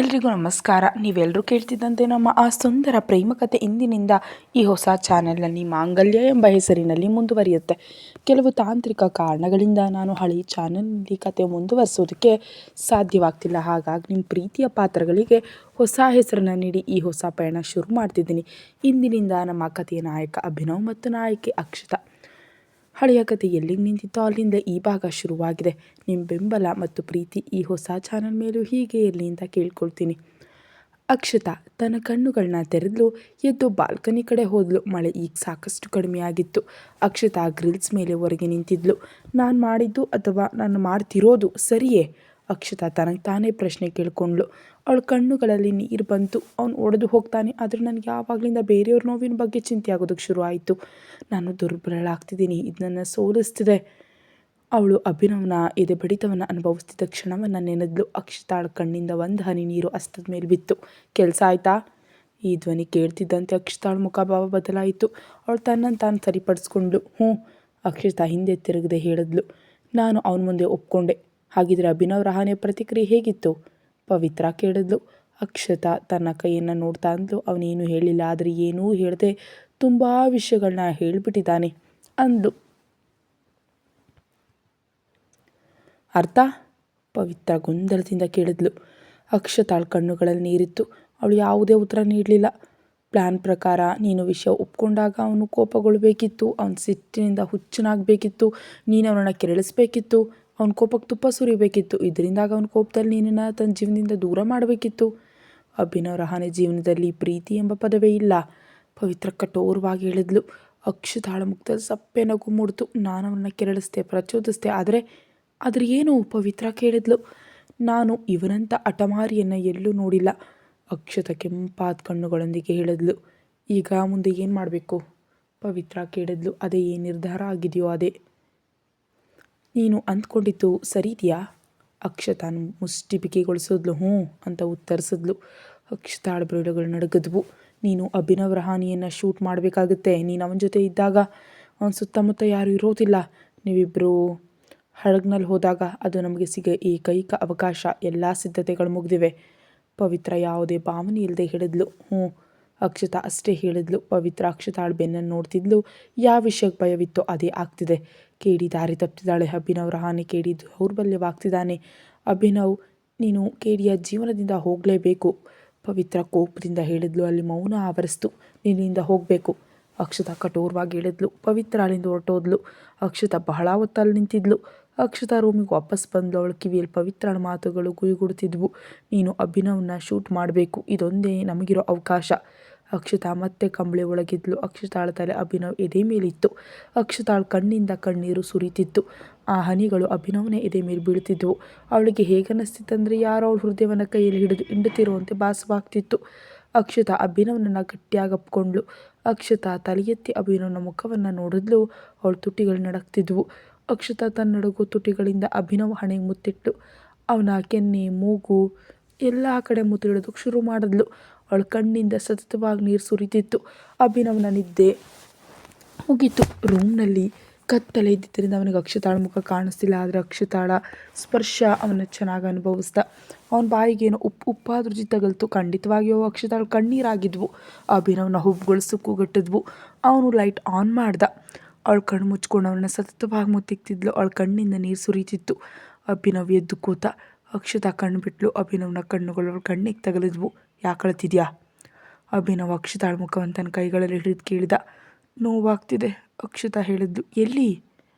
ಎಲ್ರಿಗೂ ನಮಸ್ಕಾರ. ನೀವೆಲ್ಲರೂ ಕೇಳ್ತಿದ್ದಂತೆ ನಮ್ಮ ಆ ಸುಂದರ ಪ್ರೇಮ ಕಥೆ ಇಂದಿನಿಂದ ಈ ಹೊಸ ಚಾನೆಲ್ನಲ್ಲಿ ಮಾಂಗಲ್ಯ ಎಂಬ ಹೆಸರಿನಲ್ಲಿ ಮುಂದುವರಿಯುತ್ತೆ. ಕೆಲವು ತಾಂತ್ರಿಕ ಕಾರಣಗಳಿಂದ ನಾನು ಹಳೆಯ ಚಾನೆಲ್ನಲ್ಲಿ ಕತೆ ಮುಂದುವರಿಸೋದಕ್ಕೆ ಸಾಧ್ಯವಾಗ್ತಿಲ್ಲ. ಹಾಗಾಗಿ ನಿಮ್ಮ ಪ್ರೀತಿಯ ಪಾತ್ರಗಳಿಗೆ ಹೊಸ ಹೆಸರನ್ನು ನೀಡಿ ಈ ಹೊಸ ಪಯಣ ಶುರು ಮಾಡ್ತಿದ್ದೀನಿ. ಇಂದಿನಿಂದ ನಮ್ಮ ಕಥೆಯ ನಾಯಕ ಅಭಿನವ್ ಮತ್ತು ನಾಯಕಿ ಅಕ್ಷತಾ. ಹಳೆಯ ಕತೆ ಎಲ್ಲಿಗೆ ನಿಂತಿತ್ತೋ ಅಲ್ಲಿಂದ ಈ ಭಾಗ ಶುರುವಾಗಿದೆ. ನಿಮ್ಮ ಬೆಂಬಲ ಮತ್ತು ಪ್ರೀತಿ ಈ ಹೊಸ ಚಾನಲ್ ಮೇಲೂ ಹೀಗೆ ಇರಲಿ ಅಂತ ಕೇಳ್ಕೊಳ್ತೀನಿ. ಅಕ್ಷತಾ ತನ್ನ ಕಣ್ಣುಗಳನ್ನ ತೆರೆದ್ಲು, ಎದ್ದು ಬಾಲ್ಕನಿ ಕಡೆ ಹೋದ್ಲು. ಮಳೆ ಈಗ ಸಾಕಷ್ಟು ಕಡಿಮೆಯಾಗಿತ್ತು. ಅಕ್ಷತಾ ಗ್ರಿಲ್ಸ್ ಮೇಲೆ ಹೊರಗೆ ನಿಂತಿದ್ಲು. ನಾನು ಮಾಡಿದ್ದು ಅಥವಾ ನಾನು ಮಾಡ್ತಿರೋದು ಸರಿಯೇ? ಅಕ್ಷತಾ ತನಗೆ ತಾನೇ ಪ್ರಶ್ನೆ ಕೇಳ್ಕೊಂಡ್ಳು. ಅವಳ ಕಣ್ಣುಗಳಲ್ಲಿ ನೀರು ಬಂತು. ಅವನು ಒಡೆದು ಹೋಗ್ತಾನೆ, ಆದರೆ ನನಗೆ ಯಾವಾಗಲಿಂದ ಬೇರೆಯವ್ರ ನೋವಿನ ಬಗ್ಗೆ ಚಿಂತೆ ಆಗೋದಕ್ಕೆ ಶುರು ಆಯಿತು. ನಾನು ದುರ್ಬಲಳಾಗ್ತಿದ್ದೀನಿ, ಇದು ನನ್ನ ಸೋಲಿಸ್ತಿದೆ. ಅವಳು ಅಭಿನವ್ನ ಎದೆ ಬಡಿತವನ್ನು ಅನುಭವಿಸ್ತಿದ್ದ ಕ್ಷಣವನ್ನು ನೆನೆದ್ಲು. ಅಕ್ಷತಾಳ ಕಣ್ಣಿಂದ ಒಂದು ಹನಿ ನೀರು ಹಸ್ತದ ಮೇಲೆ ಬಿತ್ತು. ಕೆಲಸ ಆಯ್ತಾ? ಈ ಧ್ವನಿ ಕೇಳ್ತಿದ್ದಂತೆ ಅಕ್ಷತಾಳ ಮುಖಭಾವ ಬದಲಾಯಿತು. ಅವಳು ತನ್ನನ್ನು ತಾನು ಸರಿಪಡಿಸ್ಕೊಂಡ್ಳು. ಅಕ್ಷತಾ ಹಿಂದೆ ತಿರುಗದೆ ಹೇಳಿದ್ಲು. ನಾನು ಅವನ ಮುಂದೆ ಒಪ್ಕೊಂಡೆ. ಹಾಗಿದ್ರೆ ಅಭಿನವ್ ರಹಾನೆ ಪ್ರತಿಕ್ರಿಯೆ ಹೇಗಿತ್ತು? ಪವಿತ್ರ ಕೇಳಿದ್ಲು. ಅಕ್ಷತಾ ತನ್ನ ಕೈಯನ್ನು ನೋಡ್ತಾ ಅಂದ್ಲು. ಅವನೇನು ಹೇಳಿಲ್ಲ, ಆದರೆ ಏನೂ ಹೇಳದೆ ತುಂಬ ವಿಷಯಗಳನ್ನ ಹೇಳಿಬಿಟ್ಟಿದ್ದಾನೆ ಅಂದ್ಲು. ಅರ್ಥ? ಪವಿತ್ರ ಗೊಂದಲದಿಂದ ಕೇಳಿದ್ಲು. ಅಕ್ಷತಾಳ ಕಣ್ಣುಗಳಲ್ಲಿ ನೀರಿತ್ತು. ಅವಳು ಯಾವುದೇ ಉತ್ತರ ನೀಡಲಿಲ್ಲ. ಪ್ಲ್ಯಾನ್ ಪ್ರಕಾರ ನೀನು ವಿಷಯ ಒಪ್ಕೊಂಡಾಗ ಅವನು ಕೋಪಗೊಳ್ಳಬೇಕಿತ್ತು, ಅವನ ಸಿಟ್ಟಿನಿಂದ ಹುಚ್ಚನಾಗಬೇಕಿತ್ತು, ನೀನು ಅವನನ್ನು ಕೆರಳಿಸ್ಬೇಕಿತ್ತು, ಅವನ ಕೋಪಕ್ಕೆ ತುಪ್ಪ ಸುರಿಬೇಕಿತ್ತು. ಇದರಿಂದಾಗ ಅವನ ಕೋಪದಲ್ಲಿ ನೀನನ್ನು ತನ್ನ ಜೀವನದಿಂದ ದೂರ ಮಾಡಬೇಕಿತ್ತು. ಅಭಿನವ್ ರಹಾನೆ ಜೀವನದಲ್ಲಿ ಪ್ರೀತಿ ಎಂಬ ಪದವೇ ಇಲ್ಲ. ಪವಿತ್ರ ಕಠೋರವಾಗಿ ಹೇಳಿದ್ಲು. ಅಕ್ಷತಾಳ ಮುಖದಲ್ಲಿ ಸಪ್ಪೆ ನಗು ಮೂಡಿತು. ನಾನು ಅವನನ್ನು ಕೆರಳಿಸ್ದೆ, ಪ್ರಚೋದಿಸ್ದೆ, ಆದರೆ ಏನು? ಪವಿತ್ರ ಕೇಳಿದ್ಲು. ನಾನು ಇವನಂಥ ಹಠಮಾರಿಯನ್ನು ಎಲ್ಲೂ ನೋಡಿಲ್ಲ. ಅಕ್ಷತಾ ಕೆಂಪಾದ ಕಣ್ಣುಗಳೊಂದಿಗೆ ಹೇಳಿದ್ಲು. ಈಗ ಮುಂದೆ ಏನು ಮಾಡಬೇಕು? ಪವಿತ್ರ ಕೇಳಿದ್ಲು. ಅದೇ ಏನು ನಿರ್ಧಾರ ಆಗಿದೆಯೋ ಅದೇ. ನೀನು ಅಂದ್ಕೊಂಡಿದ್ದು ಸರಿ ಇದೆಯಾ? ಅಕ್ಷತಾನು ಮುಷ್ಟಿ ಬಿಗಿಗೊಳಿಸಿದ್ಲು. ಅಂತ ಉತ್ತರಿಸಿದ್ಲು. ಅಕ್ಷತಾಳ ಬೆರಳುಗಳು ನಡುಗಿದ್ವು. ನೀನು ಅಭಿನವ್ ರಹಾನಿಯನ್ನು ಶೂಟ್ ಮಾಡಬೇಕಾಗುತ್ತೆ. ನೀನು ಅವನ ಜೊತೆ ಇದ್ದಾಗ ಅವನ ಸುತ್ತಮುತ್ತ ಯಾರೂ ಇರೋದಿಲ್ಲ. ನೀವಿಬ್ಬರು ಹಡಗ್ನಲ್ಲಿ ಹೋದಾಗ ಅದು ನಮಗೆ ಏಕೈಕ ಅವಕಾಶ. ಎಲ್ಲ ಸಿದ್ಧತೆಗಳು ಮುಗಿದಿವೆ. ಪವಿತ್ರ ಯಾವುದೇ ಭಾವನೆ ಇಲ್ಲದೆ ಹೇಳಿದ್ಲು. ಅಕ್ಷತಾ ಅಷ್ಟೇ ಹೇಳಿದ್ಲು. ಪವಿತ್ರ ಅಕ್ಷತಾಳ ಬೆನ್ನನ್ನು ನೋಡ್ತಿದ್ಲು. ಯಾವ ವಿಷಯಕ್ಕೆ ಭಯವಿತ್ತೋ ಅದೇ ಆಗ್ತಿದೆ. ಕೇಡಿ ದಾರಿ ತಪ್ಪಿದ್ದಾಳೆ. ಅಭಿನವ್ ರಹಾನೆ ಕೇಡಿ ದೌರ್ಬಲ್ಯವಾಗ್ತಿದ್ದಾನೆ. ಅಭಿನವ್, ನೀನು ಕೇಡಿಯ ಜೀವನದಿಂದ ಹೋಗಲೇಬೇಕು. ಪವಿತ್ರ ಕೋಪದಿಂದ ಹೇಳಿದ್ಲು. ಅಲ್ಲಿ ಮೌನ ಆವರಿಸ್ತು. ನಿನ್ನಿಂದ ಹೋಗಬೇಕು. ಅಕ್ಷತಾ ಕಠೋರವಾಗಿ ಹೇಳಿದ್ಲು. ಪವಿತ್ರ ಅಲ್ಲಿಂದ ಹೊರಟೋದ್ಲು. ಅಕ್ಷತಾ ಬಹಳ ಹೊತ್ತಲ್ಲಿ ನಿಂತಿದ್ಲು. ಅಕ್ಷತಾ ರೂಮಿಗೆ ವಾಪಸ್ ಬಂದಳು. ಅವಳ ಕಿವಿಯಲ್ಲಿ ಪವಿತ್ರನ ಮಾತುಗಳು ಗುಯ್ಗುಡ್ತಿದ್ವು. ನೀನು ಅಭಿನವ್ನ ಶೂಟ್ ಮಾಡಬೇಕು. ಇದೊಂದೇ ನಮಗಿರೋ ಅವಕಾಶ. ಅಕ್ಷತಾ ಮತ್ತೆ ಕಂಬಳಿ ಒಳಗಿದ್ಲು. ಅಕ್ಷತಾಳ ತಲೆ ಅಭಿನವ್ ಎದೆ ಮೇಲಿತ್ತು. ಅಕ್ಷತಾಳ ಕಣ್ಣಿಂದ ಕಣ್ಣೀರು ಸುರಿತಿತ್ತು. ಆ ಹನಿಗಳು ಅಭಿನವ್ನ ಎದೆ ಮೇಲೆ ಬೀಳ್ತಿದ್ವು. ಅವಳಿಗೆ ಹೇಗನ್ನಿಸ್ತಿತ್ತಂದರೆ ಯಾರೋ ಅವಳ ಹೃದಯವನ್ನು ಕೈಯಲ್ಲಿ ಹಿಡಿದು ಹಿಂಡುತ್ತಿರುವಂತೆ ಭಾಸವಾಗ್ತಿತ್ತು. ಅಕ್ಷತಾ ಅಭಿನವ್ನನ್ನು ಗಟ್ಟಿಯಾಗಿ ಅಪ್ಕೊಂಡ್ಳು. ಅಕ್ಷತಾ ತಲೆ ಎತ್ತಿ ಅಭಿನವ್ನ ಮುಖವನ್ನು ನೋಡಿದ್ಲು. ಅವಳ ತುಟಿಗಳು ನಡಕ್ತಿದ್ವು. ಅಕ್ಷತಾ ತನ್ನ ನಡುಗು ತುಟಿಗಳಿಂದ ಅಭಿನವ್ ಹಣೆಗೆ ಮುತ್ತಿಟ್ಲು. ಅವನ ಕೆನ್ನೆ, ಮೂಗು ಎಲ್ಲ ಕಡೆ ಮುತ್ತಿಡೋದಕ್ಕೆ ಶುರು ಮಾಡಿದ್ಲು. ಅವಳ ಕಣ್ಣಿಂದ ಸತತವಾಗಿ ನೀರು ಸುರಿತಿತ್ತು. ಅಭಿನವ್ನ ನಿದ್ದೆ ಮುಗೀತು. ರೂಮ್ನಲ್ಲಿ ಕತ್ತಲೆ ಇದ್ದಿದ್ದರಿಂದ ಅವನಿಗೆ ಅಕ್ಷತಾಳ ಮುಖ ಕಾಣಿಸ್ತಿಲ್ಲ. ಆದರೆ ಅಕ್ಷತಾಳ ಸ್ಪರ್ಶ ಅವನ ಚೆನ್ನಾಗಿ ಅನುಭವಿಸ್ದ. ಅವನ ಬಾಯಿಗೇನೋ ಉಪ್ಪಾದ ರುಚಿ ತಗಲ್ತು. ಖಂಡಿತವಾಗಿಯೂ ಅಕ್ಷತಾಳ ಕಣ್ಣೀರಾಗಿದ್ವು. ಅಭಿನವ್ನ ಹುಬ್ಬುಗಳು ಸುಕ್ಕುಗಟ್ಟಿದ್ವು. ಅವನು ಲೈಟ್ ಆನ್ ಮಾಡ್ದ. ಅವಳ ಕಣ್ಣು ಮುಚ್ಕೊಂಡು ಅವನನ್ನು ಸತತವಾಗಿ ಮುತ್ತಿಕ್ತಿದ್ಲು. ಅವಳ ಕಣ್ಣಿಂದ ನೀರು ಸುರಿತಿತ್ತು. ಅಭಿನವ್ ಎದ್ದು ಕೂತ. ಅಕ್ಷತಾ ಕಣ್ಣು ಬಿಟ್ಲು. ಅಭಿನವ್ನ ಕಣ್ಣುಗಳು ಅವಳ ಕಣ್ಣಿಗೆ ತಗಲಿದ್ವು. ಯಾಕೆ ಅಳ್ತಿದ್ಯಾ? ಅಭಿನವ್ ಅಕ್ಷತಾಳ ಮುಖವನ್ನು ತನ್ನ ಕೈಗಳಲ್ಲಿ ಹಿಡಿದು ಕೇಳಿದ. ನೋವಾಗ್ತಿದೆ, ಅಕ್ಷತಾ ಹೇಳಿದ್ಲು. ಎಲ್ಲಿ?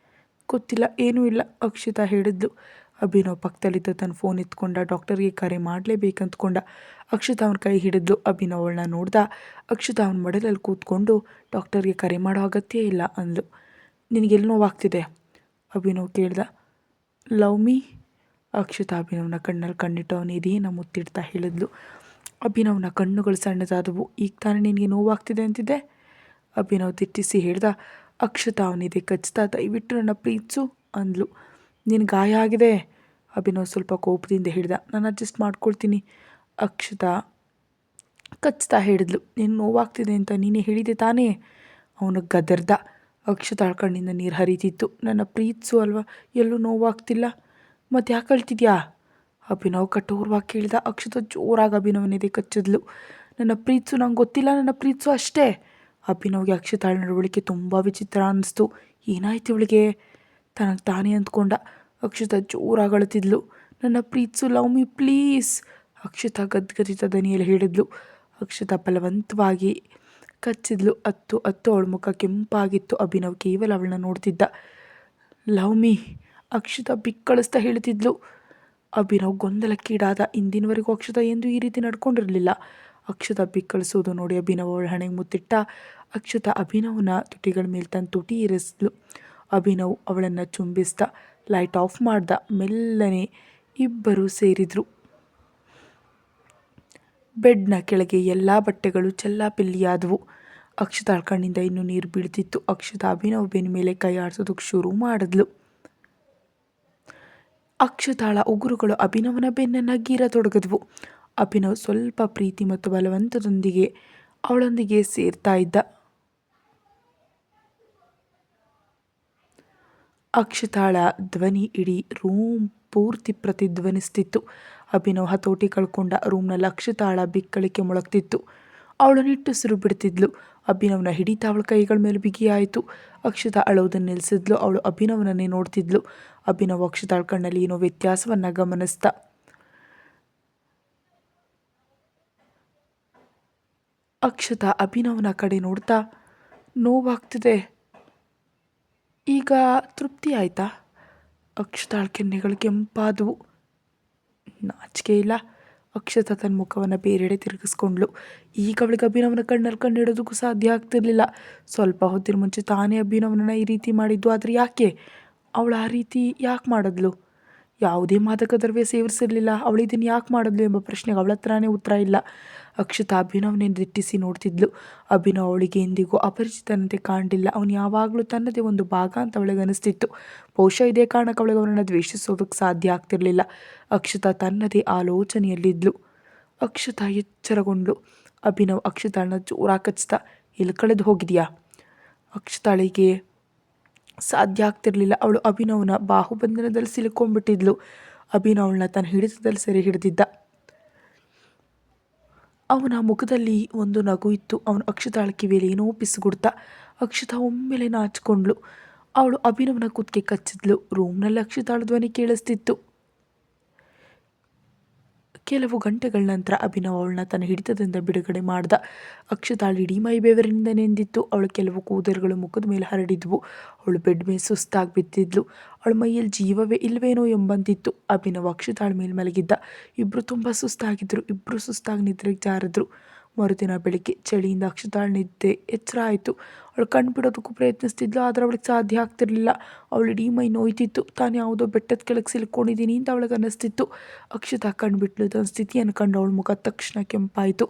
ಗೊತ್ತಿಲ್ಲ, ಏನೂ ಇಲ್ಲ, ಅಕ್ಷತಾ ಹೇಳಿದ್ಲು. ಅಭಿನವ್ ಪಕ್ಕದಲ್ಲಿದ್ದ ತನ್ನ ಫೋನ್ ಎತ್ಕೊಂಡ. ಡಾಕ್ಟರ್ಗೆ ಕರೆ ಮಾಡಲೇಬೇಕಂತ್ಕೊಂಡ. ಅಕ್ಷತಾ ಅವನ ಕೈ ಹಿಡಿದ್ಲು. ಅಭಿನವ್ ಅವಳನ್ನ ನೋಡ್ದ. ಅಕ್ಷತಾ ಅವನ ಮಡಲಲ್ಲಿ ಕೂತ್ಕೊಂಡು ಡಾಕ್ಟರ್ಗೆ ಕರೆ ಮಾಡೋ ಅಗತ್ಯ ಇಲ್ಲ ಅಂದ್ಲು. ನಿನಗೆಲ್ಲಿ ನೋವಾಗ್ತಿದೆ? ಅಭಿನವ್ ಕೇಳ್ದ. Love me? ಅಕ್ಷತಾ ಅಭಿನವ್ನ ಕಣ್ಣಲ್ಲಿ ಕಣ್ಣಿಟ್ಟು ಅವನ ಎದೆಯನ್ನು ಮುತ್ತಿಡ್ತಾ ಹೇಳಿದ್ಲು. ಅಭಿನವ್ನ ಕಣ್ಣುಗಳು ಸಣ್ಣದಾದವು. ಈಗ ತಾನೇ ನಿನಗೆ ನೋವಾಗ್ತಿದೆ ಅಂತಿದ್ದೆ? ಅಭಿನವ್ ದಿಟ್ಟಿಸಿ ಹೇಳ್ದ. ಅಕ್ಷತಾ ಅವನಿದೆ ಕಚ್ತಾ ದಯವಿಟ್ಟು ನನ್ನ ಪ್ರೀತಿಸು ಅಂದ್ಲು. ನಿನ್ನ ಗಾಯ ಆಗಿದೆ? ಅಭಿನವ್ ಸ್ವಲ್ಪ ಕೋಪದಿಂದ ಹೇಳಿದ. ನಾನು ಅಡ್ಜಸ್ಟ್ ಮಾಡ್ಕೊಳ್ತೀನಿ. ಅಕ್ಷತಾ ಕಚ್ತಾ ಹೇಳಿದ್ಲು. ನೀನು ನೋವಾಗ್ತಿದೆ ಅಂತ ನೀನೇ ಹೇಳಿದೆ ತಾನೇ? ಅವನು ಗದರ್ದ. ಅಕ್ಷತಾಳ ಕಣ್ಣಿಂದ ನೀರು ಹರಿತಿತ್ತು. ನನ್ನ ಪ್ರೀತಿಸು ಅಲ್ವಾ, ಎಲ್ಲೂ ನೋವಾಗ್ತಿಲ್ಲ. ಮತ್ತು ಯಾಕೆ ಅಳ್ತಿದ್ಯಾ? ಅಭಿನವ್ ಕಠೋರವಾಗಿ ಕೇಳಿದ. ಅಕ್ಷತಾ ಜೋರಾಗಿ ಅಭಿನವನೆದೆ ಕಚ್ಚಿದ್ಲು. ನನ್ನ ಪ್ರೀತ್ಸು ನಂಗೆ ಗೊತ್ತಿಲ್ಲ, ನನ್ನ ಪ್ರೀತ್ಸು ಅಷ್ಟೇ. ಅಭಿನವ್ಗೆ ಅಕ್ಷತಾಳ ನಡವಳಿಕೆ ತುಂಬ ವಿಚಿತ್ರ ಅನ್ನಿಸ್ತು. ಏನಾಯ್ತು ಇವಳಿಗೆ ತನಗೆ ತಾನೇ ಅಂದ್ಕೊಂಡ. ಅಕ್ಷತಾ ಜೋರಾಗಿ ಅಳುತ್ತಿದ್ಲು. ನನ್ನ ಪ್ರೀತ್ಸು, ಲವ್ ಮೀ ಪ್ಲೀಸ್, ಅಕ್ಷತಾ ಗದ್ಗದಿತ ದನಿಯಲ್ಲಿ ಹೇಳಿದ್ಲು. ಅಕ್ಷತಾ ಬಲವಂತವಾಗಿ ಕಚ್ಚಿದ್ಲು. ಅತ್ತು ಅವಳ ಮುಖ ಕೆಂಪಾಗಿತ್ತು. ಅಭಿನವ್ ಕೇವಲ ಅವಳನ್ನ ನೋಡ್ತಿದ್ದ. ಲವ್ ಮೀ, ಅಕ್ಷತಾ ಬಿಕ್ಕಳಿಸ್ತಾ ಹೇಳ್ತಿದ್ಲು. ಅಭಿನವ್ ಗೊಂದಲಕ್ಕೀಡಾದ. ಇಂದಿನವರೆಗೂ ಅಕ್ಷತಾ ಎಂದು ಈ ರೀತಿ ನಡ್ಕೊಂಡಿರಲಿಲ್ಲ. ಅಕ್ಷತಾ ಬಿಕ್ಕಳಿಸೋದು ನೋಡಿ ಅಭಿನವ್ ಅವಳ ಹಣೆಗೆ ಮುತ್ತಿಟ್ಟ. ಅಕ್ಷತಾ ಅಭಿನವ್ನ ತುಟಿಗಳ ಮೇಲೆ ತನ್ನ ತುಟಿ ಇರಿಸಿದ್ಲು. ಅಭಿನವ್ ಅವಳನ್ನು ಚುಂಬಿಸ್ದ. ಲೈಟ್ ಆಫ್ ಮಾಡ್ದ. ಮೆಲ್ಲನೆ ಇಬ್ಬರೂ ಸೇರಿದ್ರು. ಬೆಡ್ನ ಕೆಳಗೆ ಎಲ್ಲ ಬಟ್ಟೆಗಳು ಚೆಲ್ಲಾಪಿಲ್ಲಿಯಾದವು. ಅಕ್ಷತಾಳ ಕಣ್ಣಿಂದ ಇನ್ನೂ ನೀರು ಬೀಳ್ತಿತ್ತು. ಅಕ್ಷತಾ ಅಭಿನವ್ ಬೆನ್ನ ಮೇಲೆ ಕೈ ಆಡಿಸೋದಕ್ಕೆ ಶುರು ಮಾಡಿದ್ಲು. ಅಕ್ಷತಾಳ ಉಗುರುಗಳು ಅಭಿನವನ ಬೆನ್ನನ್ನು ಗೀರತೊಡಗಿದ್ವು. ಅಭಿನವ್ ಸ್ವಲ್ಪ ಪ್ರೀತಿ ಮತ್ತು ಬಲವಂತದೊಂದಿಗೆ ಅವಳೊಂದಿಗೆ ಸೇರ್ತಾ ಇದ್ದ. ಅಕ್ಷತಾಳ ಧ್ವನಿ ಇಡೀ ರೂಮ್ ಪೂರ್ತಿ ಪ್ರತಿಧ್ವನಿಸ್ತಿತ್ತು. ಅಭಿನವ್ ಹತೋಟಿ ಕಳ್ಕೊಂಡ. ರೂಮ್ನಲ್ಲಿ ಅಕ್ಷತಾಳ ಬಿಕ್ಕಳಿಕೆ ಮೊಳಗ್ತಿತ್ತು. ಅವಳು ನಿಟ್ಟುಸಿರು ಬಿಡ್ತಿದ್ಲು. ಅಭಿನವ್ನ ಹಿಡಿತ ಅವಳ ಕೈಗಳ ಮೇಲೆ ಬಿಗಿಯಾಯಿತು. ಅಕ್ಷತಾ ಅಳೋದನ್ನು ನಿಲ್ಲಿಸಿದ್ಲು. ಅವಳು ಅಭಿನವನನ್ನೇ ನೋಡ್ತಿದ್ಲು. ಅಭಿನವ್ ಅಕ್ಷತಾಳ ಕಣ್ಣಲ್ಲಿ ಏನೋ ವ್ಯತ್ಯಾಸವನ್ನು ಗಮನಿಸ್ದ. ಅಕ್ಷತಾ ಅಭಿನವನ ಕಡೆ ನೋಡ್ತಾ, ನೋವಾಗ್ತಿದೆ, ಈಗ ತೃಪ್ತಿ ಆಯ್ತಾ? ಅಕ್ಷತಾಳ ಕೆನ್ನೆಗಳು ಕೆಂಪಾದವು. ನಾಚಿಕೆ ಇಲ್ಲ. ಅಕ್ಷತಾ ತನ್ನ ಮುಖವನ್ನು ಬೇರೆಡೆ ತಿರುಗಿಸ್ಕೊಂಡ್ಳು. ಈಗ ಅವಳಿಗೆ ಅಭಿನವನ ಕಣ್ಣಲ್ಲಿ ಕಣ್ಣಿಡೋದಕ್ಕೂ ಸಾಧ್ಯ ಆಗ್ತಿರ್ಲಿಲ್ಲ. ಸ್ವಲ್ಪ ಹೊತ್ತಿನ ಮುಂಚೆ ತಾನೇ ಅಭಿನವನನ್ನ ಈ ರೀತಿ ಮಾಡಿದ್ದು. ಆದರೆ ಯಾಕೆ ಅವಳು ಆ ರೀತಿ ಯಾಕೆ ಮಾಡಿದ್ಲು? ಯಾವುದೇ ಮಾದಕ ದ್ರವ್ಯ ಸೇವಿಸಿರಲಿಲ್ಲ. ಅವಳು ಇದನ್ನು ಯಾಕೆ ಮಾಡಿದ್ಲು ಎಂಬ ಪ್ರಶ್ನೆಗೆ ಅವಳ ಹತ್ರನೇ ಉತ್ತರ ಇಲ್ಲ. ಅಕ್ಷತಾ ಅಭಿನವ್ನೇ ದಿಟ್ಟಿಸಿ ನೋಡ್ತಿದ್ಲು. ಅಭಿನವ್ ಅವಳಿಗೆ ಎಂದಿಗೂ ಅಪರಿಚಿತನಂತೆ ಕಾಣಲಿಲ್ಲ. ಅವನು ಯಾವಾಗಲೂ ತನ್ನದೇ ಒಂದು ಭಾಗ ಅಂತ ಅವಳಿಗೆ ಅನಿಸ್ತಿತ್ತು. ಬಹುಶಃ ಇದೇ ಕಾರಣಕ್ಕೆ ಅವಳಿಗೆ ಅವನನ್ನು ದ್ವೇಷಿಸೋದಕ್ಕೆ ಸಾಧ್ಯ ಆಗ್ತಿರಲಿಲ್ಲ. ಅಕ್ಷತಾ ತನ್ನದೇ ಆಲೋಚನೆಯಲ್ಲಿದ್ಲು. ಅಕ್ಷತಾ ಎಚ್ಚರಗೊಂಡ್ಳು. ಅಭಿನವ್ ಅಕ್ಷತಾಳನ್ನ ಜೋರಾಗಿ ಕಚ್ಚಿದ. ಎಲ್ಲಿ ಕಳೆದು ಹೋಗಿದೆಯಾ? ಅಕ್ಷತಾಳಿಗೆ ಸಾಧ್ಯ ಆಗ್ತಿರ್ಲಿಲ್ಲ. ಅವಳು ಅಭಿನವ್ನ ಬಾಹುಬಂಧನದಲ್ಲಿ ಸಿಲುಕೊಂಡ್ಬಿಟ್ಟಿದ್ಲು. ಅಭಿನವ್ನ ತನ್ನ ಹಿಡಿತದಲ್ಲಿ ಸೆರೆ ಹಿಡಿದಿದ್ದ. ಅವನ ಮುಖದಲ್ಲಿ ಒಂದು ನಗು ಇತ್ತು. ಅವನು ಅಕ್ಷತಾಳ ಕಿವಿಯಲ್ಲಿ ಏನೋ ಪಿಸುಗುಡ್ತ. ಅಕ್ಷತಾ ಒಮ್ಮೆಲೆ ನಾಚಿಕೊಂಡ್ಳು. ಅವಳು ಅಭಿನವ್ನ ಕುತ್ತಿಗೆ ಕಚ್ಚಿದ್ಲು. ರೂಮ್ನಲ್ಲಿ ಅಕ್ಷತಾಳ ಧ್ವನಿ ಕೇಳಿಸ್ತಿತ್ತು. ಕೆಲವು ಗಂಟೆಗಳ ನಂತರ ಅಭಿನವ್ ಅವಳನ್ನ ತನ್ನ ಹಿಡಿತದಿಂದ ಬಿಡುಗಡೆ ಮಾಡ್ದ. ಅಕ್ಷತಾಳ ಇಡೀ ಮೈ ಬೆವರಿನಿಂದ ನೆಂದಿತ್ತು. ಅವಳು ಕೆಲವು ಕೂದಲುಗಳು ಮುಖದ ಮೇಲೆ ಹರಡಿದ್ವು. ಅವಳು ಬೆಡ್ ಮೇಲೆ ಸುಸ್ತಾಗಿ ಬಿದ್ದಿದ್ಲು. ಅವಳ ಮೈಯಲ್ಲಿ ಜೀವವೇ ಇಲ್ವೇನೋ ಎಂಬಂತಿತ್ತು. ಅಭಿನವ್ ಅಕ್ಷತಾಳ ಮೇಲೆ ಮಲಗಿದ್ದ. ಇಬ್ಬರು ತುಂಬ ಸುಸ್ತಾಗಿದ್ದರು. ಇಬ್ಬರು ಸುಸ್ತಾಗಿ ನಿದ್ರೆಗೆ ಜಾರಿದ್ರು. ಮರುದಿನ ಬೆಳಿಗ್ಗೆ ಚಳಿಯಿಂದ ಅಕ್ಷತಾಳ ನಿದ್ದೆ ಎಚ್ಚರ ಆಯಿತು. ಅವಳು ಕಣ್ಣು ಬಿಡೋದಕ್ಕೂ ಪ್ರಯತ್ನಿಸ್ತಿದ್ಲು. ಆದರೆ ಅವಳಿಗೆ ಸಾಧ್ಯ ಆಗ್ತಿರ್ಲಿಲ್ಲ. ಅವಳು ಇಡೀ ಮೈ ನೋಯ್ತಿತ್ತು. ತಾನು ಯಾವುದೋ ಬೆಟ್ಟದ ಕೆಳಗೆ ಸಿಲ್ಕೊಂಡಿದ್ದೀನಿ ಅಂತ ಅವಳಿಗೆ ಅನ್ನಿಸ್ತಿತ್ತು. ಅಕ್ಷತಾ ಕಣ್ಣು ಬಿಟ್ಲು. ತನ್ನ ಸ್ಥಿತಿಯನ್ನು ಕಂಡು ಅವಳ ಮುಖ ತಕ್ಷಣ ಕೆಂಪಾಯಿತು.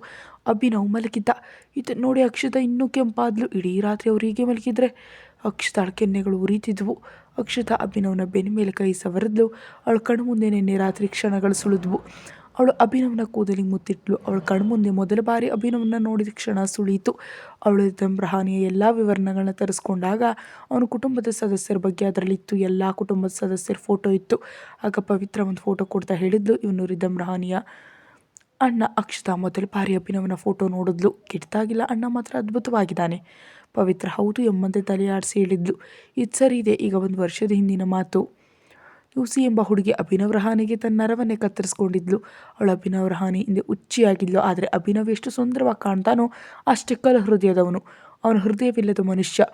ಅಭಿನವ್ ಮಲಗಿದ್ದ. ಇದನ್ನು ನೋಡಿ ಅಕ್ಷತಾ ಇನ್ನೂ ಕೆಂಪಾದ್ಲು. ಇಡೀ ರಾತ್ರಿ ಅವ್ರು ಹೀಗೆ ಮಲಗಿದ್ರೆ ಅಕ್ಷತಾಳ ಕೆನ್ನೆಗಳು ಉರಿತಿದ್ವು. ಅಕ್ಷತಾ ಅಭಿನವ್ನ ಬೆನ್ನ ಮೇಲೆ ಕೈ ಸವರಿದ್ಲು. ಅವಳ ಕಣ್ಣು ಮುಂದೆ ನಿನ್ನೆ ರಾತ್ರಿ ಕ್ಷಣಗಳು ಸುಳಿದ್ವು. ಅವಳು ಅಭಿನವ್ನ ಕೂದಲಿಗೆ ಮುತ್ತಿಟ್ಲು. ಅವಳ ಕಣ್ಮುಂದೆ ಮೊದಲ ಬಾರಿ ಅಭಿನವ್ನ ನೋಡಿದ ಕ್ಷಣ ಸುಳೀತು. ಅವಳು ರಿದಂಬ್ರಹಾನಿಯ ಎಲ್ಲ ವಿವರಣೆಗಳನ್ನ ತರಿಸ್ಕೊಂಡಾಗ ಅವನ ಕುಟುಂಬದ ಸದಸ್ಯರ ಬಗ್ಗೆ ಅದರಲ್ಲಿತ್ತು. ಎಲ್ಲ ಕುಟುಂಬದ ಸದಸ್ಯರ ಫೋಟೋ ಇತ್ತು. ಆಗ ಪವಿತ್ರ ಒಂದು ಫೋಟೋ ಕೊಡ್ತಾ ಹೇಳಿದ್ಲು, ಇವನು ರಿದಂಬ್ರಹಾನಿಯ ಅಣ್ಣ. ಅಕ್ಷತಾ ಮೊದಲ ಬಾರಿ ಅಭಿನವ್ನ ಫೋಟೋ ನೋಡಿದ್ಲು. ಕೆಟ್ಟಾಗಿಲ್ಲ, ಅಣ್ಣ ಮಾತ್ರ ಅದ್ಭುತವಾಗಿದ್ದಾನೆ. ಪವಿತ್ರ ಹೌದು ಎಂಬಂತೆ ತಲೆಯಾಡಿಸಿ ಹೇಳಿದ್ಲು. ಇದು ಸರಿ ಇದೆ. ಈಗ 1 ವರ್ಷದ ಹಿಂದಿನ ಮಾತು. ಯೂಸಿ ಎಂಬ ಹುಡುಗಿ ಅಭಿನವ್ ರಹಾನೆಗೆ ತನ್ನ ನರವನ್ನೇ ಕತ್ತರಿಸ್ಕೊಂಡಿದ್ಲು. ಅವಳು ಅಭಿನವ್ ರಹಾನೆ ಹಿಂದೆ ಹುಚ್ಚಿಯಾಗಿದ್ಲು. ಆದರೆ ಅಭಿನವ್ ಎಷ್ಟು ಸುಂದರವಾಗಿ ಕಾಣ್ತಾನೋ ಅಷ್ಟೇ ಕಲ ಹೃದಯದವನು. ಅವನ ಹೃದಯವಿಲ್ಲದ ಮನುಷ್ಯ.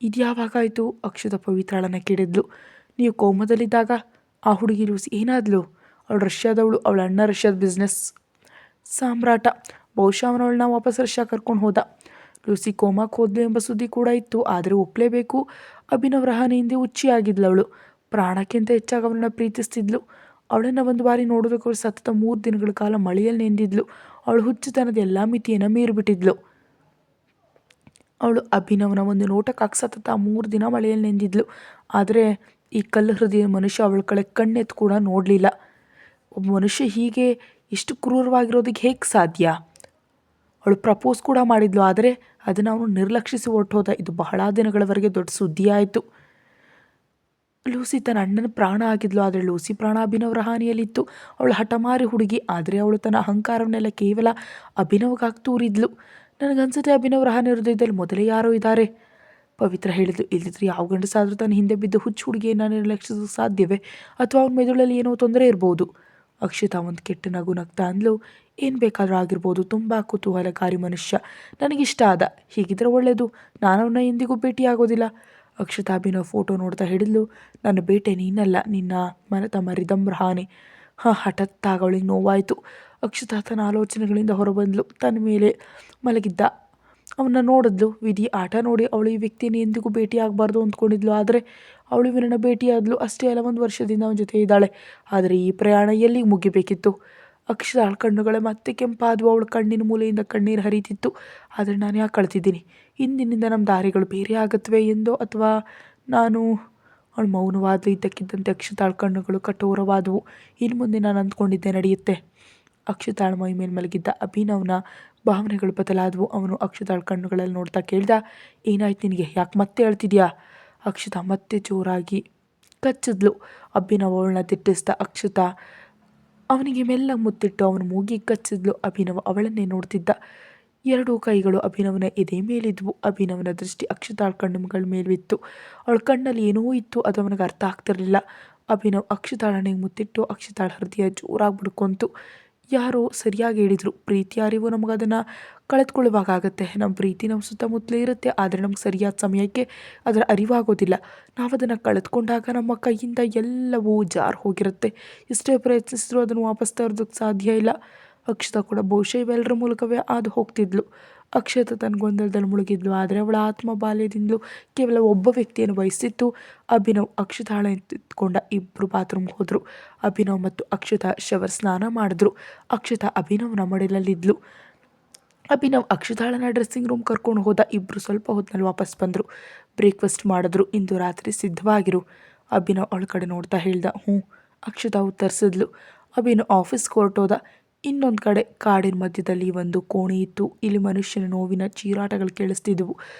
ಇದು ಯಾವಾಗಾಯಿತು? ಅಕ್ಷತಾ ಪವಿತ್ರಾಳನ್ನ ಕೇಳಿದ್ಲು. ನೀವು ಕೋಮದಲ್ಲಿದ್ದಾಗ ಆ ಹುಡುಗಿ ಯೂಸಿ ಏನಾದ್ಲು? ಅವಳು ರಷ್ಯಾದವಳು. ಅವಳ ಅಣ್ಣ ರಷ್ಯಾದ ಬಿಸ್ನೆಸ್ ಸಾಮ್ರಾಟ. ಬಹುಶಃ ಅವನವಳನ್ನ ವಾಪಸ್ ರಷ್ಯಾ ಕರ್ಕೊಂಡು ಹೋದ. ಲೂಸಿ ಕೋಮಾಕ್ಕೆ ಹೋದ್ಲು ಎಂಬ ಸುದ್ದಿ ಕೂಡ ಇತ್ತು. ಆದರೆ ಒಪ್ಪಲೇಬೇಕು, ಅಭಿನವ್ ರಹಾನೆ ಹಿಂದೆ ಹುಚ್ಚಿಯಾಗಿದ್ಲು. ಅವಳು ಪ್ರಾಣಕ್ಕಿಂತ ಹೆಚ್ಚಾಗಿ ಅವನನ್ನು ಪ್ರೀತಿಸ್ತಿದ್ಲು. ಅವಳನ್ನು ಒಂದು ಬಾರಿ ನೋಡೋದಕ್ಕೆ ಸತತ 3 ದಿನಗಳ ಕಾಲ ಮಳೆಯಲ್ಲಿ ನೆಂದಿದ್ಲು. ಅವಳು ಹುಚ್ಚುತನದ ಎಲ್ಲ ಮಿತಿಯನ್ನು ಮೀರಿಬಿಟ್ಟಿದ್ಲು. ಅವಳು ಅಭಿನವ್ನ ಒಂದು ನೋಟಕ್ಕಾಗಿ ಸತತ 3 ದಿನ ಮಳೆಯಲ್ಲಿ ನೆಂದಿದ್ಲು. ಆದರೆ ಈ ಕಲ್ಲು ಹೃದಯ ಮನುಷ್ಯ ಅವಳ ಕಡೆ ಕಣ್ಣೆತ್ತು ಕೂಡ ನೋಡಲಿಲ್ಲ. ಒಬ್ಬ ಮನುಷ್ಯ ಹೀಗೆ ಎಷ್ಟು ಕ್ರೂರವಾಗಿರೋದಕ್ಕೆ ಹೇಗೆ ಸಾಧ್ಯ? ಅವಳು ಪ್ರಪೋಸ್ ಕೂಡ ಮಾಡಿದ್ಲು. ಆದರೆ ಅದನ್ನು ಅವನು ನಿರ್ಲಕ್ಷಿಸಿ ಹೊರಟೋದ. ಇದು ಬಹಳ ದಿನಗಳವರೆಗೆ ದೊಡ್ಡ ಸುದ್ದಿ ಆಯಿತು. ಲೂಸಿ ತನ್ನ ಅಣ್ಣನ ಪ್ರಾಣ ಆಗಿದ್ಲು. ಆದರೆ ಲೂಸಿ ಪ್ರಾಣ ಅಭಿನವ್ ರಹಾನೆಯಲ್ಲಿತ್ತು. ಅವಳು ಹಠಮಾರಿ ಹುಡುಗಿ, ಆದರೆ ಅವಳು ತನ್ನ ಅಹಂಕಾರವನ್ನೆಲ್ಲ ಕೇವಲ ಅಭಿನವ್ಗಾಗಿ ತೂರಿದ್ಲು. ನನಗನ್ಸುತ್ತೆ ಅಭಿನವ್ ರಹಾನೆ ಹೃದಯದಲ್ಲಿ ಮೊದಲೇ ಯಾರೋ ಇದ್ದಾರೆ, ಪವಿತ್ರ ಹೇಳಿದ್ಲು. ಇಲ್ಲಿದ್ರೆ ಯಾವ ಗಂಡಸಾದರೂ ತನ್ನ ಹಿಂದೆ ಬಿದ್ದು ಹುಚ್ಚು ಹುಡುಗಿಯನ್ನು ನಿರ್ಲಕ್ಷಿಸೋಕೆ ಸಾಧ್ಯವೇ? ಅಥವಾ ಅವನ ಮೆದುಳಲ್ಲಿ ಏನೋ ತೊಂದರೆ ಇರ್ಬೋದು. ಅಕ್ಷತಾ ಒಂದು ಕೆಟ್ಟ ನಗು ನಗ್ತಾ ಅಂದ್ಲು, ಏನು ಬೇಕಾದರೂ ಆಗಿರ್ಬೋದು, ತುಂಬ ಕುತೂಹಲಕಾರಿ ಮನುಷ್ಯ, ನನಗಿಷ್ಟ ಆದ. ಹೀಗಿದ್ರೆ ಒಳ್ಳೆಯದು, ನಾನು ಅವನ್ನ ಎಂದಿಗೂ ಭೇಟಿಯಾಗೋದಿಲ್ಲ. ಅಕ್ಷತಾ ಅಭಿನವ್ ಫೋಟೋ ನೋಡ್ತಾ ಹೇಳಿದ್ಲು, ನನ್ನ ಬೇಟೆ ನೀನಲ್ಲ, ನಿನ್ನ ಮನತ ಮರಿದಂ ರಹಾನೆ. ಹಠತ್ತಾಗ ಅವಳಿಗೆ ನೋವಾಯಿತು. ಅಕ್ಷತಾ ತನ್ನ ಆಲೋಚನೆಗಳಿಂದ ಹೊರಬಂದ್ಲು. ತನ್ನ ಮೇಲೆ ಮಲಗಿದ್ದ ಅವನ್ನ ನೋಡಿದ್ಲು. ವಿಧಿ ಆಟ ನೋಡಿ ಅವಳು ಈ ವ್ಯಕ್ತಿಯನ್ನು ಎಂದಿಗೂ ಭೇಟಿಯಾಗಬಾರ್ದು ಅಂದ್ಕೊಂಡಿದ್ಲು. ಆದರೆ ಅವಳು ಇವನನ್ನು ಭೇಟಿಯಾದ್ಲು. ಅಷ್ಟೇ ಅಲ್ಲ, 1 ವರ್ಷದಿಂದ ಅವನ ಜೊತೆ ಇದ್ದಾಳೆ. ಆದರೆ ಈ ಪ್ರಯಾಣ ಎಲ್ಲಿಗೆ ಮುಗಿಬೇಕಿತ್ತು? ಅಕ್ಷತಾಳ ಕಣ್ಣುಗಳ ಮತ್ತೆ ಕೆಂಪಾದವು. ಅವಳ ಕಣ್ಣಿನ ಮೂಲೆಯಿಂದ ಕಣ್ಣೀರು ಹರಿತಿತ್ತು. ಆದರೆ ನಾನು ಯಾಕೆ ಕಳ್ತಿದ್ದೀನಿ? ಇಂದಿನಿಂದ ನಮ್ಮ ದಾರಿಗಳು ಬೇರೆ ಆಗತ್ವೆ ಎಂದೋ, ಅಥವಾ ನಾನು... ಅವಳು ಮೌನವಾದ್ಲು. ಇದ್ದಕ್ಕಿದ್ದಂತೆ ಅಕ್ಷತಾಳ ಕಣ್ಣುಗಳು ಕಠೋರವಾದವು. ಇನ್ನು ಮುಂದೆ ನಾನು ಅಂದ್ಕೊಂಡಿದ್ದೆ ನಡೆಯುತ್ತೆ. ಅಕ್ಷತಾಳ ಮೈ ಮೇಲೆ ಮಲಗಿದ್ದ ಅಭಿನವ್ನ ಭಾವನೆಗಳು ಬದಲಾದವು. ಅವನು ಅಕ್ಷತಾಳ ಕಣ್ಣುಗಳಲ್ಲಿ ನೋಡ್ತಾ ಕೇಳ್ದ, ಏನಾಯ್ತು ನಿನಗೆ? ಯಾಕೆ ಮತ್ತೆ ಅಳ್ತಿದ್ಯಾ? ಅಕ್ಷತಾ ಮತ್ತೆ ಜೋರಾಗಿ ಕಚ್ಚಿದ್ಲು. ಅಭಿನವ್ ಅವಳನ್ನ ದಿಟ್ಟಿಸ್ದ. ಅಕ್ಷತಾ ಅವನಿಗೆ ಮೆಲ್ಲ ಮುತ್ತಿಟ್ಟು ಅವನ ಮೂಗಿಗೆ ಕಚ್ಚಿದ್ಲು. ಅಭಿನವ್ ಅವಳನ್ನೇ ನೋಡ್ತಿದ್ದ. 2 ಕೈಗಳು ಅಭಿನವನ ಎದೆ ಮೇಲಿದ್ವು. ಅಭಿನವನ ದೃಷ್ಟಿ ಅಕ್ಷತಾಳ ಕಣ್ಣುಗಳ ಮೇಲಿತ್ತು. ಅವಳ ಕಣ್ಣಲ್ಲಿ ಏನೋ ಇತ್ತು, ಅದು ಅವನಿಗೆ ಅರ್ಥ ಆಗ್ತಿರಲಿಲ್ಲ. ಅಭಿನವ್ ಅಕ್ಷತಾಳನಿಗೆ ಮುತ್ತಿಟ್ಟು ಅಕ್ಷತಾಳ ಹೃದಯ ಜೋರಾಗಿ ಬಿಡ್ಕೊಂತು. ಯಾರೋ ಸರಿಯಾಗಿ ಹೇಳಿದರು, ಪ್ರೀತಿ ಅರಿವು ನಮಗೆ ಅದನ್ನು ಕಳೆದುಕೊಳ್ಳುವಾಗ ಆಗುತ್ತೆ. ನಮ್ಮ ಪ್ರೀತಿ ನಮ್ಮ ಸುತ್ತಮುತ್ತಲೇ ಇರುತ್ತೆ, ಆದರೆ ನಮ್ಗೆ ಸರಿಯಾದ ಸಮಯಕ್ಕೆ ಅದರ ಅರಿವಾಗೋದಿಲ್ಲ. ನಾವು ಅದನ್ನು ಕಳೆದುಕೊಂಡಾಗ ನಮ್ಮ ಕೈಯಿಂದ ಎಲ್ಲವೂ ಜಾರು ಹೋಗಿರುತ್ತೆ. ಎಷ್ಟೇ ಪ್ರಯತ್ನಿಸಿದ್ರೂ ಅದನ್ನು ವಾಪಸ್ ತರೋದಕ್ಕೆ ಸಾಧ್ಯ ಇಲ್ಲ. ಅಕ್ಷತಾ ಕೂಡ ಬಹುಶಃ ಇವೆಲ್ಲರ ಮೂಲಕವೇ ಹಾದು ಹೋಗ್ತಿದ್ಲು. ಅಕ್ಷತಾ ತನ್ನ ಗೊಂದಲದಲ್ಲಿ ಮುಳುಗಿದ್ಲು. ಆದರೆ ಅವಳ ಆತ್ಮ ಬಾಲ್ಯದಿಂದಲೂ ಕೇವಲ ಒಬ್ಬ ವ್ಯಕ್ತಿಯನ್ನು ಬಯಸಿತ್ತು. ಅಭಿನವ್. ಅಕ್ಷತಾಳ ಎತ್ತಿಟ್ಕೊಂಡ ಇಬ್ಬರು ಬಾತ್ರೂಮ್ಗೆ ಹೋದರು. ಅಭಿನವ್ ಮತ್ತು ಅಕ್ಷತಾ ಶವರ್ ಸ್ನಾನ ಮಾಡಿದ್ರು. ಅಕ್ಷತಾ ಅಭಿನವ್ನ ಮಡಿಲಲ್ಲಿದ್ಲು. ಅಭಿನವ್ ಅಕ್ಷತಾಳನ ಡ್ರೆಸ್ಸಿಂಗ್ ರೂಮ್ ಕರ್ಕೊಂಡು ಹೋದ. ಇಬ್ಬರು ಸ್ವಲ್ಪ ಹೊತ್ತಿನಲ್ಲಿ ವಾಪಸ್ ಬಂದರು. ಬ್ರೇಕ್ಫಾಸ್ಟ್ ಮಾಡಿದ್ರು. ಇಂದು ರಾತ್ರಿ ಸಿದ್ಧವಾಗಿರು, ಅಭಿನವ್ ಅವಳ ಕಡೆ ನೋಡ್ತಾ ಹೇಳ್ದ. ಅಕ್ಷತಾ ಉತ್ತರಿಸಿದ್ಲು. ಅಭಿನವ್ ಆಫೀಸ್ಗೆ ಹೊರಟೋದ. ಇನ್ನೊಂದು ಕಡೆ ಕಾಡಿನ ಮಧ್ಯದಲ್ಲಿ ಒಂದು ಕೋಣೆ ಇತ್ತು. ಇಲ್ಲಿ ಮನುಷ್ಯನ ನೋವಿನ ಚೀರಾಟಗಳು ಕೇಳಿಸ್ತಿದ್ದವು.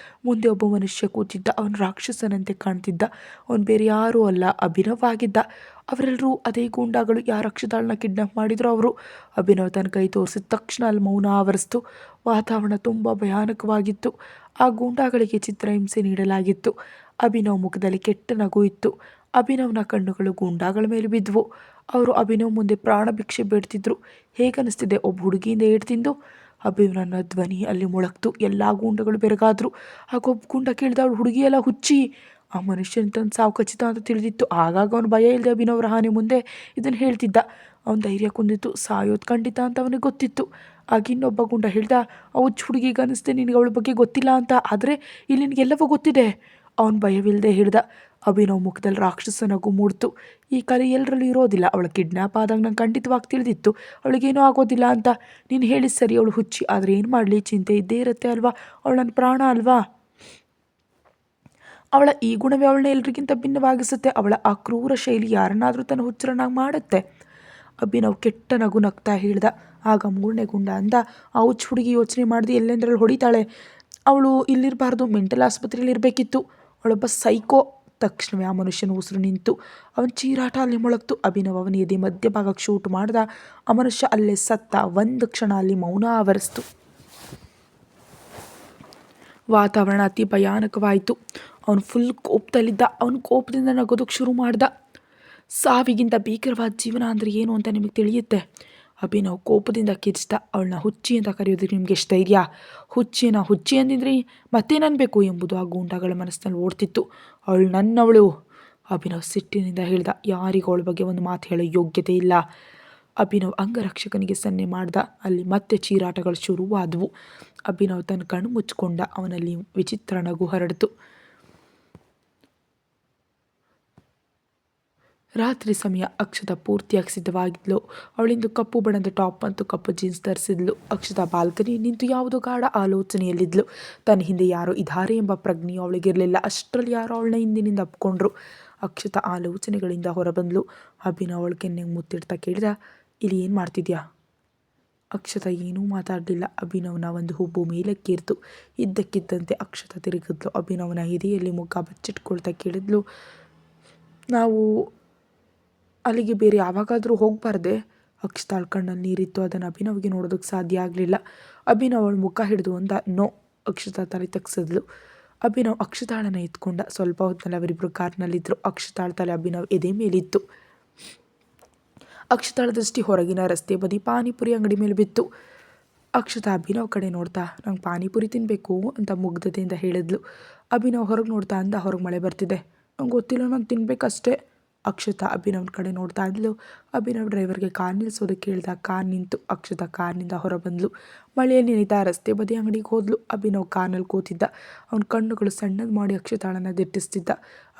ಮುಂದೆ ಒಬ್ಬ ಮನುಷ್ಯ ಕೂತಿದ್ದ. ಅವನು ರಾಕ್ಷಸನಂತೆ ಕಾಣ್ತಿದ್ದ. ಅವನು ಬೇರೆ ಯಾರೂ ಅಲ್ಲ, ಅಭಿನವ್ ಆಗಿದ್ದ. ಅವರೆಲ್ಲರೂ ಅದೇ ಗೂಂಡಾಗಳು, ಯಾರು ಅಕ್ಷತಾಳನ್ನ ಕಿಡ್ನಾಪ್ ಮಾಡಿದ್ರು ಅವರು. ಅಭಿನವ್ ತನ್ನ ಕೈ ತೋರಿಸಿದ ತಕ್ಷಣ ಅಲ್ಲಿ ಮೌನ ಆವರಿಸ್ತು. ವಾತಾವರಣ ತುಂಬ ಭಯಾನಕವಾಗಿತ್ತು. ಆ ಗೂಂಡಾಗಳಿಗೆ ಚಿತ್ರಹಿಂಸೆ ನೀಡಲಾಗಿತ್ತು. ಅಭಿನವ್ ಮುಖದಲ್ಲಿ ಕೆಟ್ಟ ನಗು ಇತ್ತು. ಅಭಿನವ್ನ ಕಣ್ಣುಗಳು ಗೂಂಡಾಗಳ ಮೇಲೆ ಬಿದ್ವು. ಅವರು ಅಭಿನವ್ ಮುಂದೆ ಪ್ರಾಣ ಭಿಕ್ಷೆ ಬೇಡ್ತಿದ್ರು. ಹೇಗನ್ನಿಸ್ತಿದೆ ಒಬ್ಬ ಹುಡುಗಿಯಿಂದ ಏಟು ತಿಂದು? ಅಭಿನವ್ನ ಧ್ವನಿ ಅಲ್ಲಿ ಮೊಳಗ್ತು. ಎಲ್ಲ ಗೂಂಡಗಳು ಬೆರಗಾದ್ರು. ಆಗೊಬ್ಬ ಗೂಂಡ ಕೇಳಿದ, ಅವಳು ಹುಡುಗಿಯೆಲ್ಲ ಹುಚ್ಚಿ? ಆ ಮನುಷ್ಯನ ತನ್ನ ಸಾವು ಖಚಿತ ಅಂತ ತಿಳಿದಿತ್ತು. ಆಗಾಗ ಅವನು ಭಯ ಇಲ್ಲದೆ ಅಭಿನವ್ ರಹಾನೆ ಮುಂದೆ ಇದನ್ನು ಹೇಳ್ತಿದ್ದ. ಅವನ ಧೈರ್ಯ ಕುಂದಿತ್ತು. ಸಾಯೋದು ಖಂಡಿತ ಅಂತ ಅವನಿಗೆ ಗೊತ್ತಿತ್ತು. ಆಗ ಇನ್ನೊಬ್ಬ ಗುಂಡ ಹೇಳ್ದ, ಆ ಹುಚ್ಚು ಹುಡುಗಿಗೆ ಅನ್ನಿಸ್ದೆ ನಿನಗೆ ಅವಳ ಬಗ್ಗೆ ಗೊತ್ತಿಲ್ಲ ಅಂತ, ಆದರೆ ಇಲ್ಲಿ ನಿನಗೆಲ್ಲವೂ ಗೊತ್ತಿದೆ. ಅವನು ಭಯವಿಲ್ಲದೆ ಹೇಳ್ದ. ಅಭಿನವ್ ಮುಖದಲ್ಲಿ ರಾಕ್ಷಸ ನಗು ಮೂಡ್ತು. ಈ ಕಲೆ ಎಲ್ಲರಲ್ಲೂ ಇರೋದಿಲ್ಲ. ಅವಳ ಕಿಡ್ನ್ಯಾಪ್ ಆದಾಗ ನಂಗೆ ಖಂಡಿತವಾಗಿ ತಿಳಿದಿತ್ತು ಅವಳಿಗೇನೂ ಆಗೋದಿಲ್ಲ ಅಂತ. ನೀನು ಹೇಳಿದ ಸರಿ, ಅವಳು ಹುಚ್ಚಿ. ಆದರೆ ಏನು ಮಾಡಲಿ, ಚಿಂತೆ ಇದ್ದೇ ಇರುತ್ತೆ ಅಲ್ವಾ? ಅವಳು ನನ್ನ ಪ್ರಾಣ ಅಲ್ವಾ? ಅವಳ ಈ ಗುಣವೇ ಅವಳನ್ನ ಎಲ್ರಿಗಿಂತ ಭಿನ್ನವಾಗಿಸುತ್ತೆ. ಅವಳ ಆ ಕ್ರೂರ ಶೈಲಿ ಯಾರನ್ನಾದರೂ ತನ್ನ ಹುಚ್ಚರನ್ನಾಗಿ ಮಾಡುತ್ತೆ. ಅಭಿನವ್ ಕೆಟ್ಟ ನಗು ನಗ್ತಾ ಹೇಳ್ದ. ಆಗ 3ನೇ ಗುಂಡ ಅಂದ, ಆ ಹುಚ್ಚು ಹುಡುಗಿ ಯೋಚನೆ ಮಾಡಿದೆ ಎಲ್ಲೆಂದ್ರಲ್ಲಿ ಹೊಡಿತಾಳೆ. ಅವಳು ಇಲ್ಲಿರಬಾರ್ದು, ಮೆಂಟಲ್ ಆಸ್ಪತ್ರೆಯಲ್ಲಿ ಇರಬೇಕಿತ್ತು. ಅವಳೊಬ್ಬ ಸೈಕೋ. ತಕ್ಷಣವೇ ಆ ಮನುಷ್ಯನ ಉಸಿರು ನಿಂತು. ಅವನ ಚೀರಾಟ ಅಲ್ಲಿ ಮೊಳಗ್ತು. ಅಭಿನವ್ ಅವನ ಎದೆ ಮಧ್ಯಭಾಗಕ್ಕೆ ಶೂಟ್ ಮಾಡ್ದ. ಆ ಮನುಷ್ಯ ಅಲ್ಲೇ ಸತ್ತ. ಒಂದು ಕ್ಷಣ ಅಲ್ಲಿ ಮೌನ ಆವರಿಸ್ತು. ವಾತಾವರಣ ಅತಿ ಭಯಾನಕವಾಯಿತು. ಅವನು ಫುಲ್ ಕೋಪದಲ್ಲಿದ್ದ. ಅವನು ಕೋಪದಿಂದ ನಗೋದಕ್ಕೆ ಶುರು ಮಾಡ್ದ. ಸಾವಿಗಿಂತ ಭೀಕರವಾದ ಜೀವನ ಅಂದರೆ ಏನು ಅಂತ ನಿಮಗೆ ತಿಳಿಯುತ್ತೆ. ಅಭಿನವ್ ಕೋಪದಿಂದ ಕಿರ್ಚ್ದ. ಅವಳನ್ನ ಹುಚ್ಚಿ ಅಂತ ಕರೆಯೋದಕ್ಕೆ ನಿಮಗೆ ಎಷ್ಟು ಧೈರ್ಯ? ಹುಚ್ಚಿ ಅಂದಿದ್ರೆ ಮತ್ತೇನನ್ಬೇಕು ಎಂಬುದು ಆ ಗೂಂಡಾಗಳ ಮನಸ್ಸಿನಲ್ಲಿ ಓಡ್ತಿತ್ತು. ಅವಳು ನನ್ನವಳು, ಅಭಿನವ್ ಸಿಟ್ಟಿನಿಂದ ಹೇಳ್ದ. ಯಾರಿಗೂ ಅವಳ ಬಗ್ಗೆ ಒಂದು ಮಾತು ಹೇಳೋ ಯೋಗ್ಯತೆ ಇಲ್ಲ. ಅಭಿನವ್ ಅಂಗರಕ್ಷಕನಿಗೆ ಸನ್ನೆ ಮಾಡ್ದ. ಅಲ್ಲಿ ಮತ್ತೆ ಚೀರಾಟಗಳು ಶುರುವಾದವು. ಅಭಿನವ್ ತನ್ನ ಕಣ್ಣು ಮುಚ್ಚಿಕೊಂಡ. ಅವನಲ್ಲಿ ವಿಚಿತ್ರ ನಗು ಹರಡಿತು. ರಾತ್ರಿ ಸಮಯ. ಅಕ್ಷತಾ ಪೂರ್ತಿಯಾಗಿ ಸಿದ್ಧವಾಗಿದ್ಲು. ಅವಳಿಂದು ಕಪ್ಪು ಬಣ್ಣದ ಟಾಪ್ ಮತ್ತು ಕಪ್ಪು ಜೀನ್ಸ್ ಧರಿಸಿದ್ಲು. ಅಕ್ಷತಾ ಬಾಲ್ಕನಿ ನಿಂತು ಯಾವುದೋ ಗಾಢ ಆಲೋಚನೆಯಲ್ಲಿದ್ಲು. ತನ್ನ ಹಿಂದೆ ಯಾರೋ ಇದ್ದಾರೆ ಎಂಬ ಪ್ರಜ್ಞೆಯು ಅವಳಿಗಿರಲಿಲ್ಲ. ಅಷ್ಟರಲ್ಲಿ ಯಾರೋ ಅವಳನ್ನ ಹಿಂದಿನಿಂದ ಅಪ್ಕೊಂಡ್ರು. ಅಕ್ಷತಾ ಆಲೋಚನೆಗಳಿಂದ ಹೊರಬಂದ್ಲು. ಅಭಿನವ್ ಅವಳ ಕೆನ್ನೆಗೆ ಮುತ್ತಿಡ್ತಾ ಕೇಳಿದ, ಇಲ್ಲಿ ಏನು ಮಾಡ್ತಿದ್ಯಾ? ಅಕ್ಷತಾ ಏನೂ ಮಾತಾಡಲಿಲ್ಲ. ಅಭಿನವ್ನ ಒಂದು ಹುಬ್ಬು ಮೇಲಕ್ಕೇರ್ತು. ಇದ್ದಕ್ಕಿದ್ದಂತೆ ಅಕ್ಷತಾ ತಿರುಗಿದ್ಲು. ಅಭಿನವ್ನ ಎದೆಯಲ್ಲಿ ಮುಖ ಬಚ್ಚಿಟ್ಕೊಳ್ತಾ ಕೇಳಿದ್ಲು, ನಾವು ಅಲ್ಲಿಗೆ ಬೇರೆ ಯಾವಾಗಾದರೂ ಹೋಗಬಾರ್ದೆ? ಅಕ್ಷತಾಳ ಕಣ್ಣಲ್ಲಿ ನೀರಿತ್ತು. ಅದನ್ನು ಅಭಿನವ್ಗೆ ನೋಡೋದಕ್ಕೆ ಸಾಧ್ಯ ಆಗಲಿಲ್ಲ. ಅಭಿನವ್ ಅವಳ ಮುಖ ಹಿಡಿದು ಅಂದ. ನೋ. ಅಕ್ಷತಾ ತಲೆ ತಗ್ಸಿದ್ಲು. ಅಭಿನವ್ ಅಕ್ಷತಾಳನ್ನು ಎತ್ಕೊಂಡ. ಸ್ವಲ್ಪ ಹೊತ್ತಿನಲ್ಲಿ ಅವರಿಬ್ಬರು ಕಾರ್ನಲ್ಲಿದ್ದರು. ಅಕ್ಷತಾಳ ತಲೆ ಅಭಿನವ್ ಎದೆ ಮೇಲಿತ್ತು. ಅಕ್ಷತಾಳ ದೃಷ್ಟಿ ಹೊರಗಿನ ರಸ್ತೆ ಬದಿ ಪಾನಿಪುರಿ ಅಂಗಡಿ ಮೇಲೆ ಬಿತ್ತು. ಅಕ್ಷತಾ ಅಭಿನವ್ ಕಡೆ ನೋಡ್ತಾ, ನಂಗೆ ಪಾನಿಪುರಿ ತಿನ್ನಬೇಕು ಅಂತ ಮುಗ್ಧತೆಯಿಂದ ಹೇಳಿದ್ಲು. ಅಭಿನವ್ ಹೊರಗೆ ನೋಡ್ತಾ ಅಂದ, ಹೊರಗೆ ಮಳೆ ಬರ್ತಿದೆ. ನಂಗೆ ಗೊತ್ತಿಲ್ಲ, ನಾನು ತಿನ್ಬೇಕಷ್ಟೇ. ಅಕ್ಷತಾ ಅಭಿನವ್ನ ಕಡೆ ನೋಡ್ತಾ ಇದ್ಲು. ಅಭಿನವ್ ಡ್ರೈವರ್ಗೆ ಕಾರ್ ನಿಲ್ಲಿಸೋದಕ್ಕೆ ಹೇಳ್ದ. ಕಾರ್ ನಿಂತು. ಅಕ್ಷತಾ ಕಾರ್ನಿಂದ ಹೊರ ಬಂದ್ಲು. ಮಳೆಯಲ್ಲಿ ನೆನೆತಾ ರಸ್ತೆ ಬದಿ ಅಂಗಡಿಗೆ ಹೋದ್ಲು. ಅಭಿನವ್ ಕಾರ್ನಲ್ಲಿ ಕೂತಿದ್ದ. ಅವನ ಕಣ್ಣುಗಳು ಸಣ್ಣದು ಮಾಡಿ ಅಕ್ಷತಾಳನ್ನು ದಿಟ್ಟಿಸ್ತಿದ್ದ.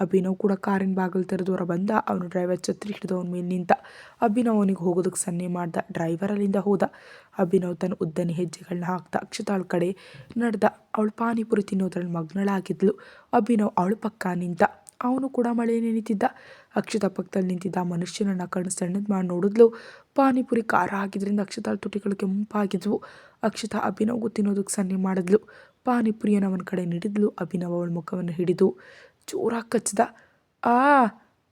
ಅಭಿನವ್ ಕೂಡ ಕಾರಿನ ಬಾಗಿಲು ತೆರೆದು ಹೊರ ಬಂದ. ಅವನು ಡ್ರೈವರ್ ಛತ್ರಿ ಹಿಡಿದು ಅವನ ಮೇಲೆ ನಿಂತ. ಅಭಿನವ್ ಅವನಿಗೆ ಹೋಗೋದಕ್ಕೆ ಸನ್ನೆ ಮಾಡ್ದ. ಡ್ರೈವರ್ ಅಲ್ಲಿಂದ ಹೋದ. ಅಭಿನವ್ ತನ್ನ ಉದ್ದನೆ ಹೆಜ್ಜೆಗಳನ್ನ ಹಾಕ್ತಾ ಅಕ್ಷತಾಳ ಕಡೆ ನಡೆದ. ಅವಳು ಪಾನಿಪುರಿ ತಿನ್ನೋದ್ರಲ್ಲಿ ಮಗ್ನಳಾಗಿದ್ಲು. ಅಭಿನವ್ ಅವಳ ಪಕ್ಕ ನಿಂತ. ಅವನು ಕೂಡ ಮಳೆ ನೆನೀತಿದ್ದ. ಅಕ್ಷತಾ ಪಕ್ಕದಲ್ಲಿ ನಿಂತಿದ್ದ ಆ ಮನುಷ್ಯನನ್ನು ಕಣ್ಣು ಸಣ್ಣದು ಮಾಡಿ ನೋಡಿದ್ಲು. ಪಾನಿಪುರಿ ಖಾರ ಆಗಿದ್ದರಿಂದ ಅಕ್ಷತಾಳ ತುಟಿಗಳು ಕೆಂಪಾಗಿದ್ವು. ಅಕ್ಷತಾ ಅಭಿನವ್ಗೂ ತಿನ್ನೋದಕ್ಕೆ ಸನ್ನೆ ಮಾಡಿದ್ಲು. ಪಾನಿಪುರಿಯನ್ನು ಅವನ ಕಡೆ ನೀಡಿದ್ಲು. ಅಭಿನವ್ ಅವಳ ಮುಖವನ್ನು ಹಿಡಿದು ಜೋರಾಗಿ ಕಚ್ಚಿದ.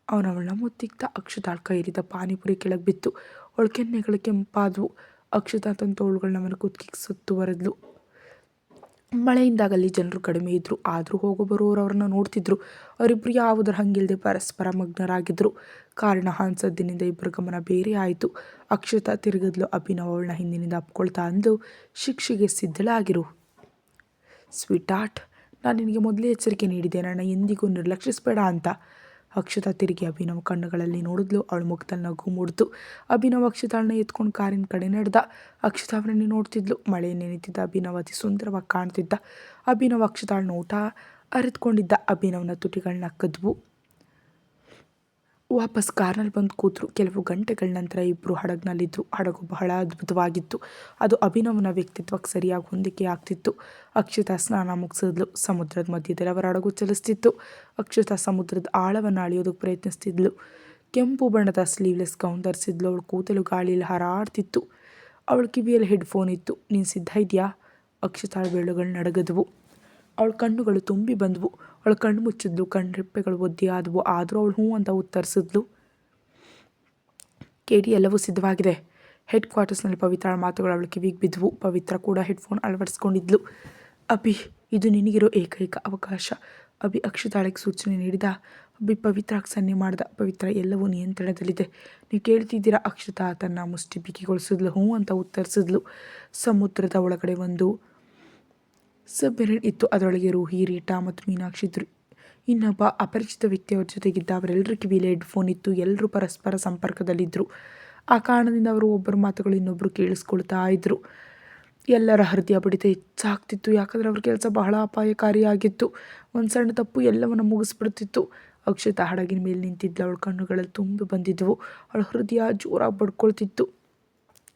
ಅವನವಳನ್ನ ಮುತ್ತಿಕ್ತ. ಅಕ್ಷತಾಳ ಕೈಲಿದ್ದ ಪಾನಿಪುರಿ ಕೆಳಗೆ ಬಿತ್ತು. ಅವಳ ಕೆನ್ನೆಗಳು ಕೆಂಪಾದವು. ಅಕ್ಷತಾ ತನ್ನ ತೋಳುಗಳನ್ನ ಅವನ ಕುತ್ತಿಗೆ ಸುತ್ತುವರೆದ್ಲು. ಮಳೆಯಿಂದಾಗಲ್ಲಿ ಜನರು ಕಡಿಮೆ ಇದ್ದರು. ಆದರೂ ಹೋಗೋ ಬರೋರು ಅವ್ರನ್ನ ನೋಡ್ತಿದ್ರು. ಅವರಿಬ್ಬರು ಯಾವುದರ ಹಂಗಿಲ್ಲದೆ ಪರಸ್ಪರ ಮಗ್ನರಾಗಿದ್ದರು. ಕಾರಿನ ಹಾನ್ಸದ್ದಿನಿಂದ ಇಬ್ಬರ ಗಮನ ಬೇರೆ ಆಯಿತು. ಅಕ್ಷತಾ ತಿರುಗಿದ್ಲು. ಅಭಿನವ್ ಅವಳನ್ನ ಹಿಂದಿನಿಂದ ಅಪ್ಕೊಳ್ತಾ ಅಂದು, ಶಿಕ್ಷೆಗೆ ಸಿದ್ಧಳಾಗಿರು ಸ್ವೀಟ್ ಆರ್ಟ್. ನಾನು ನಿನಗೆ ಮೊದಲೇ ಎಚ್ಚರಿಕೆ ನೀಡಿದೆ, ನನ್ನ ಎಂದಿಗೂ ನಿರ್ಲಕ್ಷಿಸಬೇಡ ಅಂತ. ಅಕ್ಷತಾ ತಿರುಗಿ ಅಭಿನವ್ ಕಣ್ಣುಗಳಲ್ಲಿ ನೋಡಿದ್ಲು. ಅವಳ ಮುಖದಲ್ಲಿ ನಗು ಮೂಡಿತು. ಅಭಿನವ್ ಅಕ್ಷತಾಳನ್ನ ಎತ್ಕೊಂಡು ಕಾರಿನ ಕಡೆ ನಡೆದ. ಅಕ್ಷತಾ ಅವರನ್ನೇ ನೋಡ್ತಿದ್ಲು. ಮಳೆ ನೆನೀತಿದ್ದ ಅಭಿನವ್ ಅತಿ ಸುಂದರವಾಗಿ ಕಾಣ್ತಿದ್ದ. ಅಭಿನವ್ ಅಕ್ಷತಾಳ ನೋಟ ಅರಿತುಕೊಂಡಿದ್ದ. ಅಭಿನವ್ನ ತುಟಿಗಳನ್ನ ಕದ್ವು. ವಾಪಸ್ ಕಾರ್ನಲ್ಲಿ ಬಂದು ಕೂತರು. ಕೆಲವು ಗಂಟೆಗಳ ನಂತರ ಇಬ್ಬರು ಹಡಗಿನಲ್ಲಿದ್ದರು. ಹಡಗು ಬಹಳ ಅದ್ಭುತವಾಗಿತ್ತು. ಅದು ಅಭಿನವ್ನ ವ್ಯಕ್ತಿತ್ವಕ್ಕೆ ಸರಿಯಾಗಿ ಹೊಂದಿಕೆ ಆಗ್ತಿತ್ತು. ಅಕ್ಷತಾ ಸ್ನಾನ ಮುಗಿಸಿದ್ಲು. ಸಮುದ್ರದ ಮಧ್ಯದಲ್ಲಿ ಅವರ ಹಡಗು ಚಲಿಸ್ತಿತ್ತು. ಅಕ್ಷತಾ ಸಮುದ್ರದ ಆಳವನ್ನು ಅಳೆಯೋದಕ್ಕೆ ಪ್ರಯತ್ನಿಸ್ತಿದ್ಲು. ಕೆಂಪು ಬಣ್ಣದ ಸ್ಲೀವ್ಲೆಸ್ ಗೌನ್ ಧರಿಸಿದ್ಲು. ಅವಳು ಕೂದಲು ಗಾಳಿಯಲ್ಲಿ ಹಾರಾಡ್ತಿತ್ತು. ಅವಳ ಕಿವಿಯಲ್ಲಿ ಹೆಡ್ಫೋನ್ ಇತ್ತು. ನೀನು ಸಿದ್ಧ ಇದೆಯಾ? ಅಕ್ಷತಾಳ ಬೆರಳುಗಳು ನಡಗದವು. ಅವಳ ಕಣ್ಣುಗಳು ತುಂಬಿ ಬಂದವು. ಅವಳು ಕಣ್ಣು ಮುಚ್ಚಿದ್ಲು. ಕಣ್ಣೆಪ್ಪೆಗಳು ಒದ್ದೆ ಆದವು. ಆದರೂ ಅವಳು ಹ್ಞೂ ಅಂತ ಉತ್ತರಿಸಿದ್ಲು. ಕೇಳಿ, ಎಲ್ಲವೂ ಸಿದ್ಧವಾಗಿದೆ. ಹೆಡ್ ಕ್ವಾರ್ಟರ್ಸ್ನಲ್ಲಿ ಪವಿತ್ರಳ ಮಾತುಗಳು ಅವಳ ಕಿವಿಗೆ ಬಿದ್ದವು. ಪವಿತ್ರ ಕೂಡ ಹೆಡ್ಫೋನ್ ಅಳವಡಿಸ್ಕೊಂಡಿದ್ಲು. ಅಭಿ, ಇದು ನಿನಗಿರೋ ಏಕೈಕ ಅವಕಾಶ. ಅಭಿ ಅಕ್ಷತಾಳಿಗೆ ಸೂಚನೆ ನೀಡಿದ. ಅಭಿ ಪವಿತ್ರಕ್ಕೆ ಸನ್ನೆ ಮಾಡ್ದ. ಪವಿತ್ರ, ಎಲ್ಲವೂ ನಿಯಂತ್ರಣದಲ್ಲಿದೆ. ನೀವು ಕೇಳ್ತಿದ್ದೀರಾ? ಅಕ್ಷತಾ ತನ್ನ ಮುಷ್ಟಿ ಬಿಗಿಗೊಳಿಸಿದ್ಲು. ಹ್ಞೂ ಅಂತ ಉತ್ತರಿಸಿದ್ಲು. ಸಮುದ್ರದ ಒಳಗಡೆ ಒಂದು ಸಬ್ಮೆರಿನ್ ಇತ್ತು. ಅದರೊಳಗೆ ರೂಹಿ, ರೀಟಾ ಮತ್ತು ಮೀನಾಕ್ಷಿ ಇದ್ರು. ಇನ್ನೊಬ್ಬ ಅಪರಿಚಿತ ವ್ಯಕ್ತಿಯವ್ರ ಜೊತೆಗಿದ್ದ. ಅವರೆಲ್ಲರ ಕಿವಿಯಲ್ಲಿ ಹೆಡ್ಫೋನ್ ಇತ್ತು. ಎಲ್ಲರೂ ಪರಸ್ಪರ ಸಂಪರ್ಕದಲ್ಲಿದ್ದರು. ಆ ಕಾರಣದಿಂದ ಅವರು ಒಬ್ಬರ ಮಾತುಗಳು ಇನ್ನೊಬ್ಬರು ಕೇಳಿಸ್ಕೊಳ್ತಾ ಇದ್ದರು. ಎಲ್ಲರ ಹೃದಯ ಬಡಿತ ಹೆಚ್ಚಾಗ್ತಿತ್ತು. ಯಾಕಂದರೆ ಅವ್ರ ಕೆಲಸ ಬಹಳ ಅಪಾಯಕಾರಿಯಾಗಿತ್ತು. ಒಂದು ಸಣ್ಣ ತಪ್ಪು ಎಲ್ಲವನ್ನು ಮುಗಿಸ್ಬಿಡ್ತಿತ್ತು. ಅಕ್ಷತಾ ಹಡಗಿನ ಮೇಲೆ ನಿಂತಿದ್ಲು. ಅವಳ ಕಣ್ಣುಗಳಲ್ಲಿ ತುಂಬಿ ಬಂದಿದ್ದವು. ಅವಳ ಹೃದಯ ಜೋರಾಗಿ ಬಡ್ಕೊಳ್ತಿತ್ತು.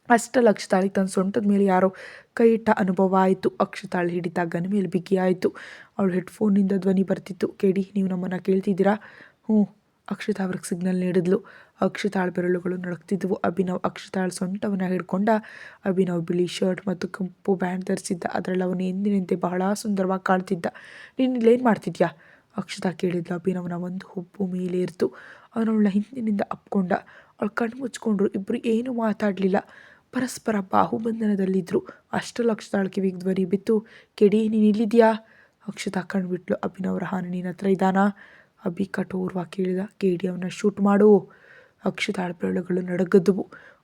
ಅಷ್ಟಲ್ಲಿ ಅಕ್ಷತಾಳಿಗೆ ತನ್ನ ಸೊಂಟದ ಮೇಲೆ ಯಾರೋ ಕೈ ಇಟ್ಟ ಅನುಭವ ಆಯಿತು. ಅಕ್ಷತಾಳು ಹಿಡಿತ ಗನ ಮೇಲೆ ಬಿಗಿಯಾಯಿತು. ಅವಳು ಹೆಡ್ಫೋನಿಂದ ಧ್ವನಿ ಬರ್ತಿತ್ತು. ಕೇಳಿ, ನೀವು ನಮ್ಮನ್ನು ಕೇಳ್ತಿದ್ದೀರಾ? ಹ್ಞೂ. ಅಕ್ಷತಾ ಅವ್ರಿಗೆ ಸಿಗ್ನಲ್ ನೀಡಿದ್ಲು. ಅಕ್ಷತಾಳ ಬೆರಳುಗಳು ನಡುಕ್ತಿದ್ವು. ಅಭಿನವ್ ಅಕ್ಷತಾಳ ಸೊಂಟವನ್ನು ಹಿಡ್ಕೊಂಡ. ಅಭಿನವ್ ಬಿಳಿ ಶರ್ಟ್ ಮತ್ತು ಕೆಂಪು ಬ್ಯಾಂಡ್ ಧರಿಸಿದ್ದ. ಅದರಲ್ಲಿ ಅವನು ಎಂದಿನಂತೆ ಬಹಳ ಸುಂದರವಾಗಿ ಕಾಣ್ತಿದ್ದ. ನೀನು ಇಲ್ಲೇನು ಮಾಡ್ತಿದ್ಯಾ? ಅಕ್ಷತಾ ಕೇಳಿದ್ಲು. ಅಭಿನವ್ನ ಒಂದು ಹುಬ್ಬು ಮೇಲೆ ಇರ್ತು. ಅವನವಳನ್ನ ಹಿಂದಿನಿಂದ ಅಪ್ಕೊಂಡ. ಅವಳು ಕಣ್ಣು ಮುಚ್ಕೊಂಡ್ರು. ಇಬ್ಬರು ಏನೂ ಮಾತಾಡಲಿಲ್ಲ. ಪರಸ್ಪರ ಬಾಹುಬಂಧನದಲ್ಲಿದ್ದರು. ಅಷ್ಟರಲ್ಲಿ ಅಕ್ಷತಾಳ ಕಿವಿಗೆ ಧ್ವನಿ ಬಿತ್ತು. ಕೆಡಿ, ನೀನು ಇಲ್ಲಿದ್ಯಾ? ಅಕ್ಷತಾ ಕಣ್ಬಿಟ್ಲು. ಅಭಿನವ್ ರಹಾನ ನಿನ್ನ ಹತ್ರ ಇದ್ದಾನಾ? ಅಭಿ ಕಠೋರವಾಗಿ ಕೇಳಿದ. ಕೇಡಿ, ಅವನ್ನ ಶೂಟ್ ಮಾಡು. ಅಕ್ಷತಾಳ ಬೆರಳುಗಳು ನಡಗದ್ವು.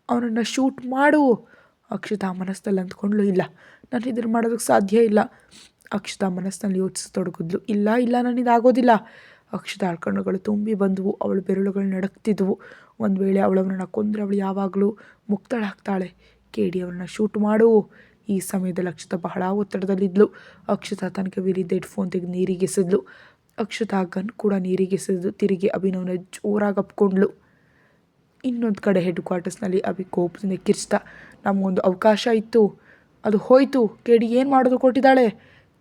ಅವನನ್ನು ಶೂಟ್ ಮಾಡು. ಅಕ್ಷತಾ ಮನಸ್ಸಲ್ಲಿ ಅಂದ್ಕೊಂಡ್ಲು. ಇಲ್ಲ, ನಾನು ಇದನ್ನು ಮಾಡೋದಕ್ಕೆ ಸಾಧ್ಯ ಇಲ್ಲ. ಅಕ್ಷತಾ ಮನಸ್ಸಿನಲ್ಲಿ ಯೋಚಿಸತೊಡಗಿದ್ಲು. ಇಲ್ಲ ಇಲ್ಲ, ನನ್ನಿದಾಗೋದಿಲ್ಲ. ಅಕ್ಷತಾಳ ಕಣ್ಣುಗಳು ತುಂಬಿ ಬಂದವು. ಅವಳ ಬೆರಳುಗಳು ನಡಕ್ತಿದ್ವು. ಒಂದು ವೇಳೆ ಅವಳವನನ್ನು ಕೊಂದರೆ ಅವಳು ಯಾವಾಗಲೂ ಮುಕ್ತಳಾಗ್ತಾಳೆ. ಕೇಡಿ, ಅವನ್ನ ಶೂಟ್ ಮಾಡು. ಈ ಸಮಯದಲ್ಲಿ ಅಕ್ಷತಾ ಬಹಳ ಒತ್ತಡದಲ್ಲಿದ್ಲು. ಅಕ್ಷತಾ ತನಗೆ ವಿರಿದ್ದ ಹೆಡ್ಫೋನ್ ತೆಗೆದು ನೀರಿಗೆಸೆದ್ಲು. ಅಕ್ಷತಾ ಗನ್ ಕೂಡ ನೀರಿಗೆಸೆದು ತಿರುಗಿ ಅಭಿನವ್ನ ಜೋರಾಗಿ ಅಪ್ಕೊಂಡ್ಲು. ಇನ್ನೊಂದು ಕಡೆ ಹೆಡ್ ಕ್ವಾರ್ಟರ್ಸ್ನಲ್ಲಿ ಅಭಿ ಕೋಪದಿಂದ ಕಿರ್ಚ್ದ. ನಮಗೊಂದು ಅವಕಾಶ ಇತ್ತು, ಅದು ಹೋಯ್ತು. ಕೇಡಿ ಏನು ಮಾಡೋದು ಕೊಟ್ಟಿದ್ದಾಳೆ.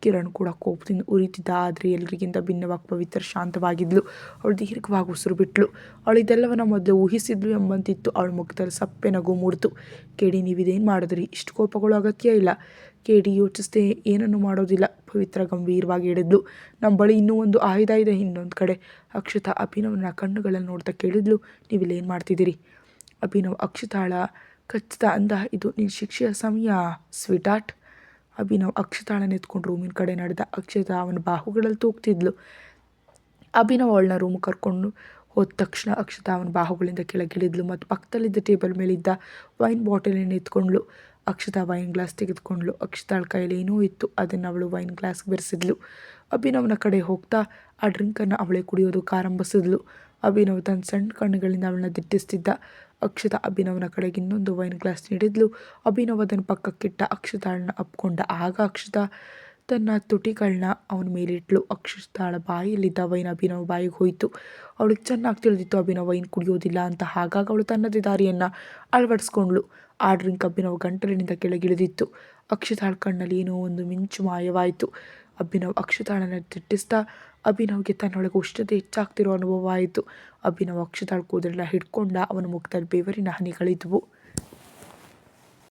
ಕಿರಣ್ ಕೂಡ ಕೋಪದಿಂದ ಉರಿತಿದ್ದ. ಆದರೆ ಎಲ್ರಿಗಿಂತ ಭಿನ್ನವಾಗಿ ಪವಿತ್ರ ಶಾಂತವಾಗಿದ್ಲು. ಅವಳು ದೀರ್ಘವಾಗಿ ಉಸಿರು ಬಿಟ್ಲು. ಅವಳು ಇದೆಲ್ಲವನ್ನ ಮೊದಲು ಊಹಿಸಿದ್ಲು ಎಂಬಂತಿತ್ತು. ಅವಳ ಮುಖದಲ್ಲಿ ಸಪ್ಪೆ ನಗು ಮೂಡಿತು. ಕೇಡಿ, ನೀವಿದೇನು ಮಾಡಿದ್ರಿ? ಇಷ್ಟು ಕೋಪಗಳು ಅಗತ್ಯ ಇಲ್ಲ. ಕೇಡಿ ಯೋಚಿಸದೆ ಏನನ್ನು ಮಾಡೋದಿಲ್ಲ. ಪವಿತ್ರ ಗಂಭೀರವಾಗಿ ಹೇಳಿದ್ಲು. ನಮ್ಮ ಬಳಿ ಇನ್ನೂ ಒಂದು ಆಯುಧ ಇದೆ. ಇನ್ನೊಂದು ಕಡೆ ಅಕ್ಷತಾ ಅಭಿನವ್ನ ಕಣ್ಣುಗಳಲ್ಲಿ ನೋಡ್ತಾ ಕೇಳಿದ್ಲು, ನೀವಿಲ್ಲೇನು ಮಾಡ್ತಿದ್ದೀರಿ? ಅಭಿನವ್ ಅಕ್ಷತಾಳ ಕಚ್ಚಿದ ಅಂದ, ಇದು ನಿನ್ನ ಶಿಕ್ಷೆಯ ಸಮಯ ಸ್ವೀಟಾರ್ಟ್. ಅಭಿನವ್ ಅಕ್ಷತಾಳನ್ನ ಎತ್ಕೊಂಡು ರೂಮಿನ ಕಡೆ ನಡೆದ. ಅಕ್ಷತಾ ಅವನ ಬಾಹುಗಳಲ್ಲಿ ತೂಗ್ತಿದ್ಲು. ಅಭಿನವ್ ಅವಳನ್ನ ರೂಮ್ ಕರ್ಕೊಂಡು ಹೋದ ತಕ್ಷಣ ಅಕ್ಷತಾ ಅವನ ಬಾಹುಗಳಿಂದ ಕೆಳಗಿಳಿದ್ಲು ಮತ್ತು ಪಕ್ಕದಲ್ಲಿದ್ದ ಟೇಬಲ್ ಮೇಲಿದ್ದ ವೈನ್ ಬಾಟಲನ್ನು ಎತ್ಕೊಂಡ್ಳು. ಅಕ್ಷತಾ ವೈನ್ ಗ್ಲಾಸ್ ತೆಗೆದುಕೊಂಡ್ಳು. ಅಕ್ಷತಾಳ ಕೈಯಲ್ಲಿ ಏನೋ ಇತ್ತು, ಅದನ್ನು ಅವಳು ವೈನ್ ಗ್ಲಾಸ್ಗೆ ಬೆರೆಸಿದ್ಲು. ಅಭಿನವ್ನ ಕಡೆ ಹೋಗ್ತಾ ಆ ಡ್ರಿಂಕನ್ನು ಅವಳೇ ಕುಡಿಯೋದಕ್ಕೆ ಆರಂಭಿಸಿದ್ಲು. ಅಭಿನವ್ ತನ್ನ ಸಣ್ಣ ಕಣ್ಣುಗಳಿಂದ ಅವಳನ್ನ ದಿಟ್ಟಿಸ್ತಿದ್ದ. ಅಕ್ಷತಾ ಅಭಿನವ್ನ ಕಡೆಗೆ ಇನ್ನೊಂದು ವೈನ್ ಗ್ಲಾಸ್ ನೀಡಿದ್ಲು. ಅಭಿನವ್ ಅದನ್ನು ಪಕ್ಕಕ್ಕಿಟ್ಟ. ಅಕ್ಷತಾಳನ್ನ ಅಪ್ಕೊಂಡ. ಆಗ ಅಕ್ಷತಾ ತನ್ನ ತುಟಿಗಳನ್ನ ಅವನ ಮೇಲಿಟ್ಲು. ಅಕ್ಷತಾಳ ಬಾಯಲ್ಲಿದ್ದ ವೈನ್ ಅಭಿನವ್ ಬಾಯಿಗೆ ಹೋಯಿತು. ಅವಳಿಗೆ ಚೆನ್ನಾಗಿ ತಿಳಿದಿತ್ತು ಅಭಿನವ್ ವೈನ್ ಕುಡಿಯೋದಿಲ್ಲ ಅಂತ. ಹಾಗಾಗಿ ಅವಳು ತನ್ನದೇ ದಾರಿಯನ್ನು ಅಳವಡಿಸ್ಕೊಂಡ್ಳು. ಆ ಡ್ರಿಂಕ್ ಅಭಿನವ್ ಗಂಟಲಿನಿಂದ ಕೆಳಗಿಳಿದಿತ್ತು. ಅಕ್ಷತಾಳ ಕಣ್ಣಲ್ಲಿ ಏನೋ ಒಂದು ಮಿಂಚು ಮಾಯವಾಯಿತು. ಅಭಿನವ್ ಅಕ್ಷತಾಳನ್ನು ದಿಟ್ಟಿಸ್ತಾ ಅಭಿನವ್ಗೆ ತನ್ನೊಳಗೆ ಉಷ್ಣತೆ ಹೆಚ್ಚಾಗ್ತಿರೋ ಅನುಭವ ಆಯಿತು. ಅಭಿನವ್ ಅಕ್ಷತಾಳ ಕೂದಲನ್ನ ಹಿಡ್ಕೊಂಡ. ಅವನ ಮುಖದಲ್ಲಿ ಬೆವರಿನ ಹನಿಗಳಿದ್ವು.